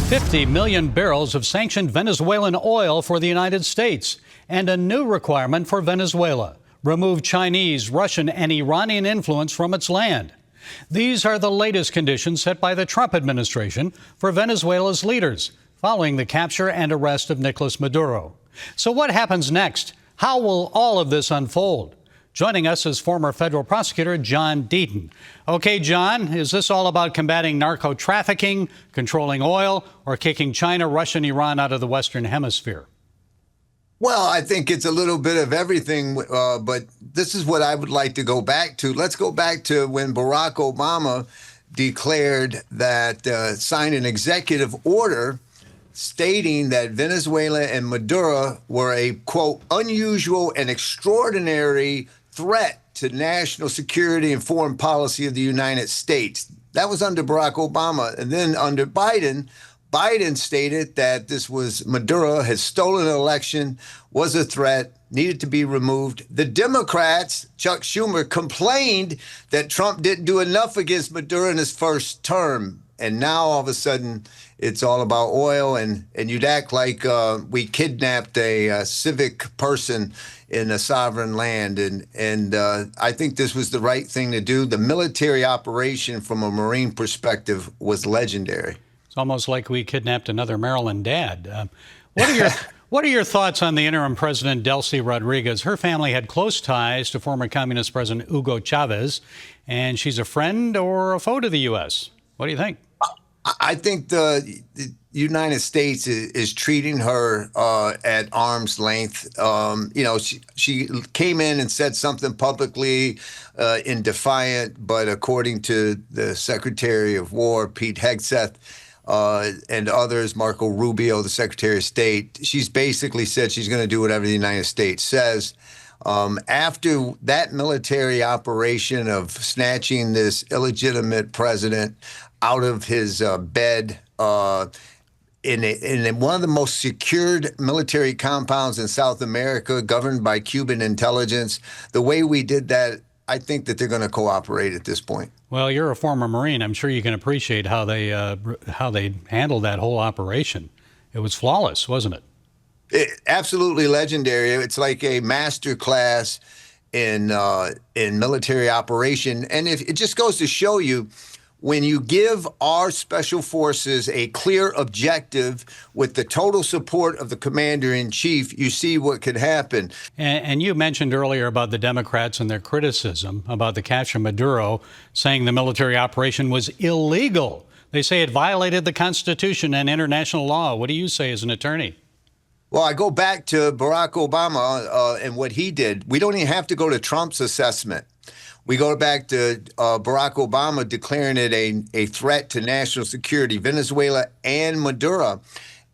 50 million barrels of sanctioned Venezuelan oil for the United States, and a new requirement for Venezuela: remove Chinese, Russian, and Iranian influence from its land. These are the latest conditions set by the Trump administration for Venezuela's leaders, following the capture and arrest of Nicolas Maduro. So what happens next? How will all of this unfold? Joining us is former federal prosecutor John Deaton. Okay, John, is this all about combating narco trafficking, controlling oil, or kicking China, Russia, and Iran out of the Western Hemisphere? Well, I think it's a little bit of everything, but this is what I would like to go back to. Let's go back to when Barack Obama declared that, signed an executive order stating that Venezuela and Maduro were a, quote, unusual and extraordinary threat to national security and foreign policy of the United States. That was under Barack Obama. And then under Biden stated that this was Maduro had stolen an election, was a threat, needed to be removed. The Democrats, Chuck Schumer, complained that Trump didn't do enough against Maduro in his first term. And now all of a sudden it's all about oil, and you'd act like we kidnapped a civic person in a sovereign land. And I think this was the right thing to do. The military operation from a Marine perspective was legendary. It's almost like we kidnapped another Maryland dad. What are your thoughts on the interim president, Delcy Rodriguez? Her family had close ties to former communist President Hugo Chavez, and she's a friend or a foe to the U.S. What do you think? I think the United States is treating her at arm's length. She came in and said something publicly in defiant, but according to the Secretary of War, Pete Hegseth, and others, Marco Rubio, the Secretary of State, she's basically said she's going to do whatever the United States says. After that military operation of snatching this illegitimate president out of his bed in one of the most secured military compounds in South America, governed by Cuban intelligence, the way we did that, I think that they're going to cooperate at this point. Well, you're a former Marine. I'm sure you can appreciate how they handled that whole operation. It was flawless, wasn't it? Absolutely legendary. It's like a master class in military operation. And it just goes to show you, when you give our special forces a clear objective with the total support of the commander-in-chief, you see what could happen. And you mentioned earlier about the Democrats and their criticism about the capture of Maduro, saying the military operation was illegal. They say it violated the Constitution and international law. What do you say as an attorney? Well, I go back to Barack Obama and what he did. We don't even have to go to Trump's assessment. We go back to Barack Obama declaring it a threat to national security, Venezuela and Maduro,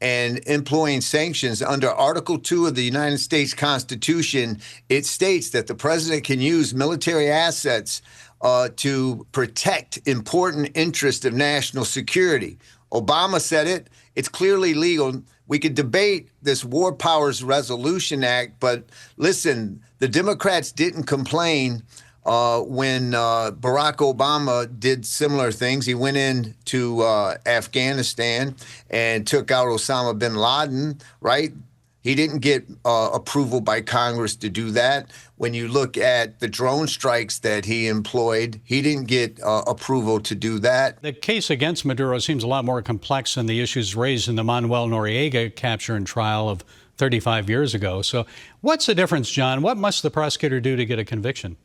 and employing sanctions under Article 2 of the United States Constitution. It states that the president can use military assets to protect important interests of national security. Obama said it. It's clearly legal. We could debate this War Powers Resolution Act, but listen, the Democrats didn't complain when Barack Obama did similar things. He went into Afghanistan and took out Osama bin Laden, right? He didn't get approval by Congress to do that. When you look at the drone strikes that he employed, he didn't get approval to do that. The case against Maduro seems a lot more complex than the issues raised in the Manuel Noriega capture and trial of 35 years ago. So what's the difference, John? What must the prosecutor do to get a conviction?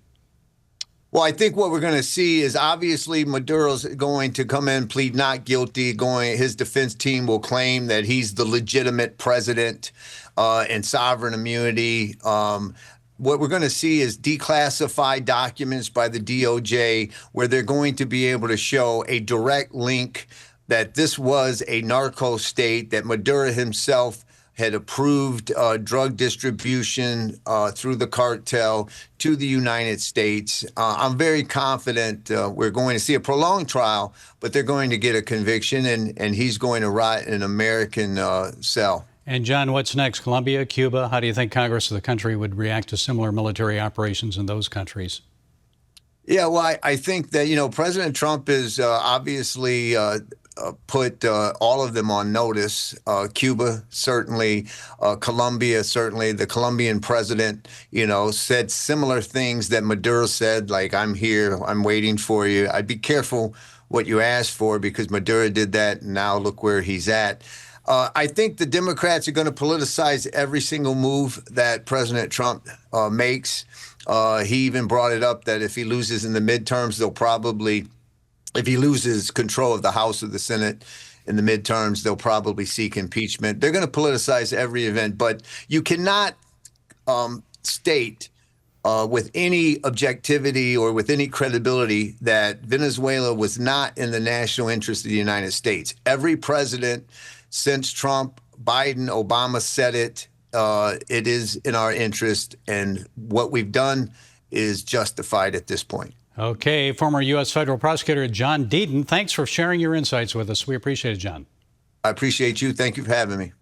Well, I think what we're going to see is obviously Maduro's going to come in, plead not guilty. His defense team will claim that he's the legitimate president and sovereign immunity. What we're going to see is declassified documents by the DOJ, where they're going to be able to show a direct link that this was a narco state, that Maduro himself had approved drug distribution through the cartel to the United States. I'm very confident we're going to see a prolonged trial, but they're going to get a conviction, and he's going to rot in an American cell. And John, what's next? Colombia, Cuba? How do you think Congress of the country would react to similar military operations in those countries? Yeah, well, I think that, President Trump is obviously put all of them on notice. Cuba, certainly, Colombia, certainly. The Colombian president, said similar things that Maduro said, like, I'm here, I'm waiting for you. I'd be careful what you ask for because Maduro did that, and now look where he's at. I think the Democrats are going to politicize every single move that President Trump makes. He even brought it up that if he loses in the midterms, if he loses control of the House or the Senate in the midterms, they'll probably seek impeachment. They're going to politicize every event, but you cannot state with any objectivity or with any credibility that Venezuela was not in the national interest of the United States. Every president since Trump, Biden, Obama said it. It is in our interest, and what we've done is justified at this point. Okay, former U.S. federal prosecutor John Deaton, thanks for sharing your insights with us. We appreciate it, John. I appreciate you. Thank you for having me.